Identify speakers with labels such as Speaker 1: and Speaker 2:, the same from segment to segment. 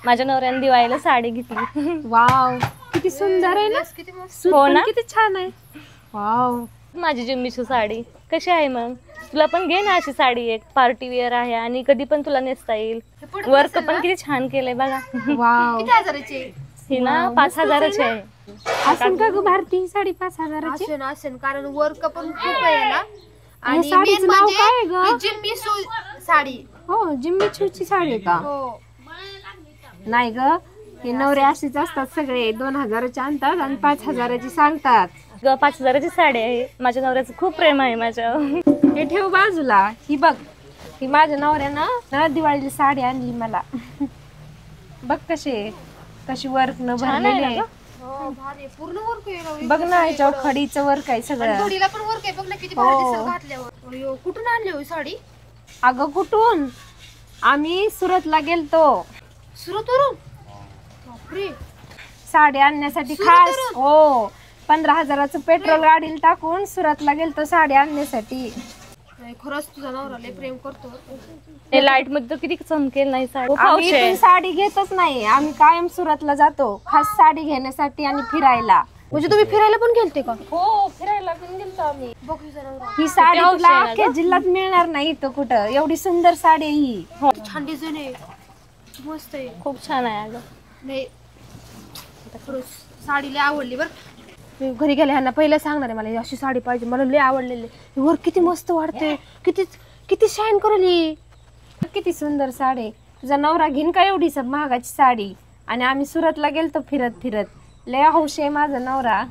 Speaker 1: माझ्या नवऱ्याने दिवाळीला साडी घेतली.
Speaker 2: वाव, किती सुंदर आहे ना.
Speaker 1: हो ना,
Speaker 2: किती छान आहे. वाव,
Speaker 1: माझी जिम्मीची साडी कशी आहे मग? तुला पण घे ना अशी साडी, एक पार्टी वेअर आहे आणि कधी पण तुला नेसता येईल. वर्क पण किती छान केलंय बघा.
Speaker 2: वाव,
Speaker 1: ही ना 5,000ची आहे.
Speaker 2: असं का ग भारती, साडी 5,000ची?
Speaker 3: असेल कारण वर्क पण खूप आहे ना.
Speaker 2: आणि साडीचं नाव काय आहे ग?
Speaker 3: जिम्मी साडी.
Speaker 2: हो, जिम्मी छूची साडी आहे का?
Speaker 3: हो,
Speaker 2: नाही ग, हे नवरे असेच असतात सगळे. 2,000ची आणतात आणि 5,000ची सांगतात.
Speaker 1: 5,000ची साडी आहे. माझ्या नवऱ्याचं खूप प्रेम आहे माझ्यावर.
Speaker 2: हे ठेव बाजूला. ही बघ, ही माझ्या नवऱ्यानं दिवाळीची साडी आणली मला. बघ कशी वर्क न भरलेली आहे.
Speaker 3: भारी पूर्ण वर्क आहे.
Speaker 2: बघ ना, याच्यावर खडीचं वर्क आहे सगळं.
Speaker 3: जोडीला पण वर्क आहे बघ ना, किती भारी दिसेल घातल्यावर. अयो, कुठून आणली हो साडी?
Speaker 2: अगं कुठून, आम्ही सुरतला गेलतो.
Speaker 3: सुरतवरून? बापरे,
Speaker 2: साडी आणण्यासाठी खास. हो, 15,000चं पेट्रोल गाडीला टाकून सुरतला गेलतो साडी आणण्यासाठी.
Speaker 3: खरंच तुझा नवरा लय प्रेम करतो.
Speaker 1: हे लाईट मध्ये तर किती चमकेल नाही साडी.
Speaker 2: आम्ही इथून साडी घेतच नाही, आम्ही कायम सुरतला जातो खास साडी घेण्यासाठी आणि फिरायला.
Speaker 3: म्हणजे तुम्ही फिरायला पण गेलते का?
Speaker 2: हो, फिरायला पण गेलतो आम्ही.
Speaker 3: बघ तुझा नवरा
Speaker 2: ही साडी तुला अख्ख्या जिल्ह्यात मिळणार नाही इथं कुठं. एवढी सुंदर साडी आहे ही.
Speaker 3: छान डिझाईन आहे, मस्त आहे.
Speaker 1: खूप छान आहे अगं.
Speaker 3: नाही खरंच साडी लय आवडली बर. मी घरी गेले ह्यांना पहिलं सांगणार आहे मला अशी साडी पाहिजे, मला लय आवडलेली. वर किती मस्त वाटते, किती किती शाईन करली.
Speaker 2: किती सुंदर साडी. तुझा नवरा घेईन का एवढी सब महागाची साडी? आणि आम्ही सुरतला गेलतो फिरत फिरत. लय हौशी आहे माझा नवरा.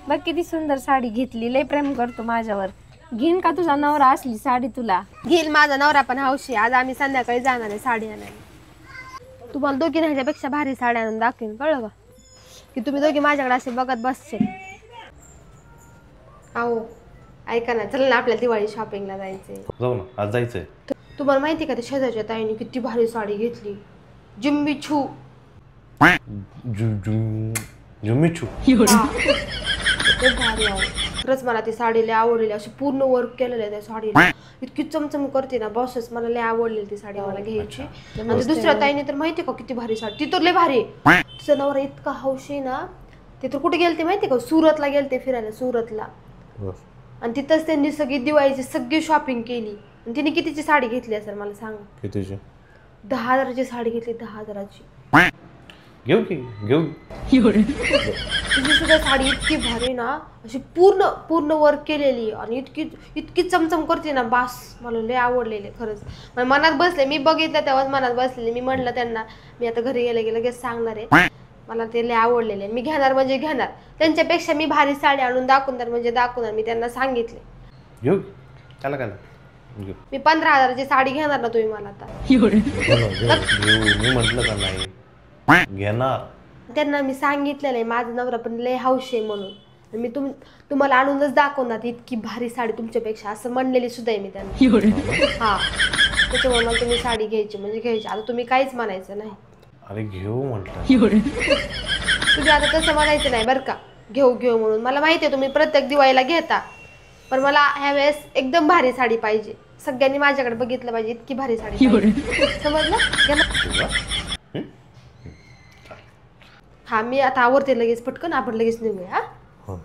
Speaker 2: बघ किती सुंदर साडी घेतली. लय प्रेम करतो माझ्यावर. घेईन का तुझा नवरा असली साडी तुला?
Speaker 3: घेईल माझा नवरा पण हौशी. आज आम्ही संध्याकाळी जाणार आहे साडी आणायला. तुम्हाला दोघी ह्याच्यापेक्षा भारी साडी आणून दाखवेन, कळलं का? की तुम्ही दोघी माझ्याकडे असे बघत बसचे. अहो ऐका ना, चला ना आपल्याला दिवाळी शॉपिंगला जायचंय.
Speaker 4: जाऊ ना, आज जायचंय.
Speaker 3: तुम्हाला माहिती का, ते शेजारच्या ताईने किती भारी साडी घेतली. जिम्मी छू.
Speaker 4: जुम्मी छू.
Speaker 3: खूप भारी आहे. खरंच मला ती साडी लय आवडलेली. अशी पूर्ण वर्क केलेलं आहे त्या साडीला. इतकी चमचम करते ना बॉसच. मला लय आवडलेली ती साडी, मला घ्यायची. आणि दुसऱ्या ताईने तर माहिती का किती भारी साडी. ती तर लय भारी. तिचा नवरा इतका हौशी ना. ते तर कुठे गेलते माहिती का, सुरतला गेलते फिरायला, सुरतला. आणि तिथंच त्यांनी सगळी दिवाळीची सगळी शॉपिंग केली. आणि तिने कितीची साडी घेतली असेल मला सांग?
Speaker 4: कितीची?
Speaker 3: 10,000ची साडी घेतली. 10,000ची.
Speaker 4: घेऊ की घेऊ.
Speaker 3: तिची सुद्धा साडी इतकी भारी ना, अशी पूर्ण पूर्ण वर्क केलेली आणि इतकी इतकी चमचम करते ना बास. मला लय आवडलेले खरंच. मला मनात बसले. मी बघितलं तेव्हाच मनात बसलेले. मी म्हणलं त्यांना मी आता घरी गेले की लगेच सांगणार आहे. मला ते लय आवडलेले. मी घेणार म्हणजे घेणार. त्यांच्यापेक्षा मी भारी साडी आणून दाखवणार म्हणजे दाखवणार. मी त्यांना सांगितले.
Speaker 4: घेऊ त्याला काय घेऊ.
Speaker 3: मी 15,000ची साडी घेणार ना, तुम्ही मला आता.
Speaker 4: घेऊ मी म्हटलं का नाही घेणार.
Speaker 3: त्यांना मी सांगितलेलं आहे माझा नवरा पण लय हौशी आहे म्हणून. मी तुम्हाला आणूनच दाखवणार इतकी भारी साडी तुमच्यापेक्षा, असं म्हणलेली सुद्धा आहे मी त्यांना. हा, त्याच्यामुळे मला तुम्ही साडी घ्यायची म्हणजे घ्यायची. आता तुम्ही काहीच म्हणायचं नाही.
Speaker 4: अरे घेऊ म्हटलं.
Speaker 3: तुम्ही आता तसं म्हणायचं नाही बरं का, घेऊ घेऊ म्हणून. मला माहिती आहे तुम्ही प्रत्येक दिवाळीला घेता, पण मला ह्या वेळेस एकदम भारी साडी पाहिजे. सगळ्यांनी माझ्याकडे बघितलं पाहिजे, इतकी भारी साडी पाहिजे. समजलं? हा, मी आता आवडते लगेच पटकन. आपण लगेच निघूया. हा.